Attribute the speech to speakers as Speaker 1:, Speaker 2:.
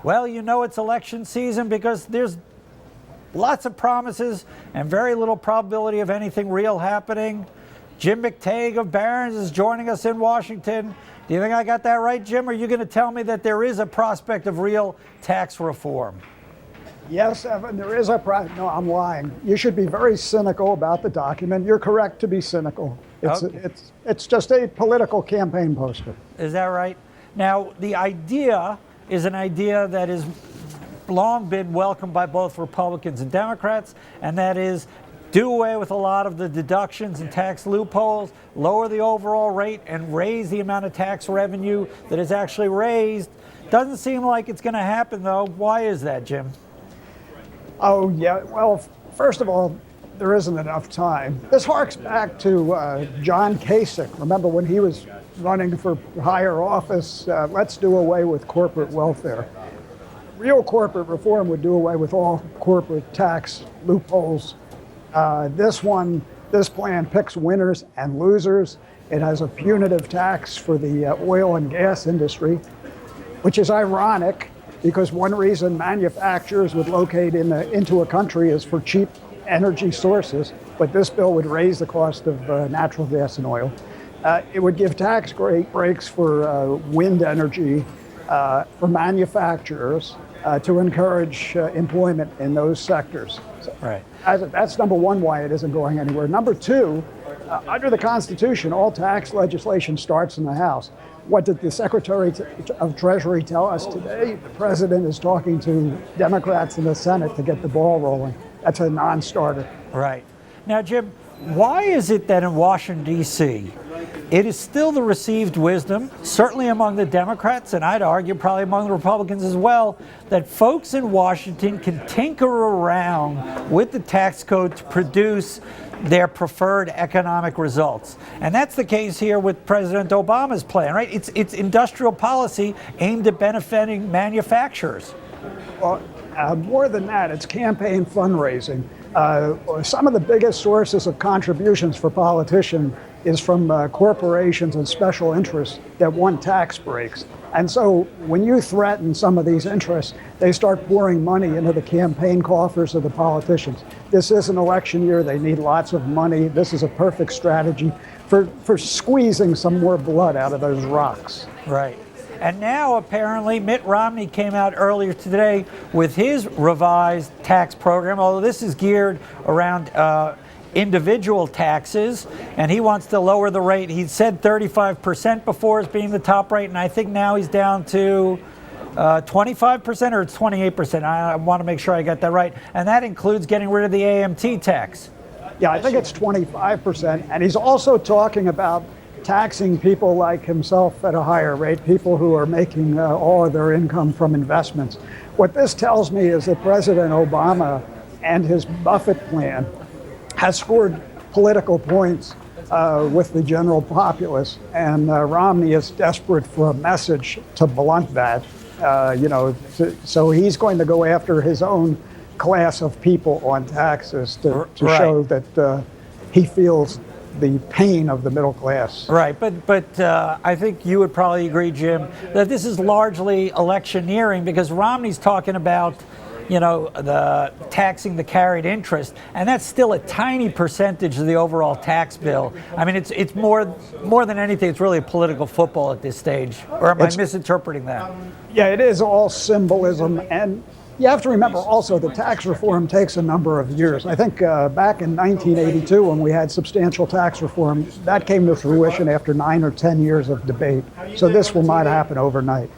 Speaker 1: Well, you know it's election season because there's lots of promises and very little probability of anything real happening. Jim McTague of Barron is joining us in Washington. Do you think I got that right, Jim? Or are you going to tell me that there is a prospect of real tax reform?
Speaker 2: Yes, Evan, there is a no, I'm lying. You should be very cynical about the document. You're correct to be cynical. It's just a political campaign poster.
Speaker 1: Is that right? Now, the idea is an idea that has long been welcomed by both Republicans and Democrats, and that is do away with a lot of the deductions and tax loopholes, lower the overall rate, and raise the amount of tax revenue that is actually raised. Doesn't seem like it's going to happen, though. Why is that, Jim?
Speaker 2: Oh, yeah. Well, first of all, there isn't enough time. This harks back to John Kasich. Remember when he was running for higher office? Let's do away with corporate welfare. Real corporate reform would do away with all corporate tax loopholes. This plan picks winners and losers. It has a punitive tax for the oil and gas industry, which is ironic because one reason manufacturers would locate into a country is for cheap energy sources, but this bill would raise the cost of natural gas and oil. It would give tax breaks for wind energy for manufacturers to encourage employment in those sectors. So
Speaker 1: right.
Speaker 2: That's number one, why it isn't going anywhere. Number two, under the Constitution, all tax legislation starts in the House. What did the Secretary of Treasury tell us today? The President is talking to Democrats in the Senate to get the ball rolling. That's a non-starter.
Speaker 1: Right. Now, Jim, why is it that in Washington, D.C., it is still the received wisdom, certainly among the Democrats, and I'd argue probably among the Republicans as well, that folks in Washington can tinker around with the tax code to produce their preferred economic results? And that's the case here with President Obama's plan, right? It's industrial policy aimed at benefiting manufacturers.
Speaker 2: Well, more than that, it's campaign fundraising. Some of the biggest sources of contributions for politicians is from corporations and special interests that want tax breaks. And so when you threaten some of these interests, they start pouring money into the campaign coffers of the politicians. This is an election year. They need lots of money. This is a perfect strategy for squeezing some more blood out of those rocks.
Speaker 1: Right. And now apparently Mitt Romney came out earlier today with his revised tax program, although this is geared around individual taxes, and he wants to lower the rate. He said 35% before as being the top rate, and I think now he's down to 25% or it's 28%. I want to make sure I got that right. And that includes getting rid of the AMT tax.
Speaker 2: Yeah, I think it's 25%. And he's also talking about taxing people like himself at a higher rate, people who are making all of their income from investments. What this tells me is that President Obama and his Buffett plan has scored political points with the general populace, and Romney is desperate for a message to blunt that. So he's going to go after his own class of people on taxes to show that he feels the pain of the middle class.
Speaker 1: Right, but I think you would probably agree, Jim, that this is largely electioneering because Romney's talking about, the taxing the carried interest, and that's still a tiny percentage of the overall tax bill. I mean, it's more than anything, it's really a political football at this stage. Or am I misinterpreting that?
Speaker 2: Yeah, it is all symbolism, and you have to remember also the tax reform takes a number of years. I think back in 1982 when we had substantial tax reform, that came to fruition after 9 or 10 years of debate. So this will not happen overnight.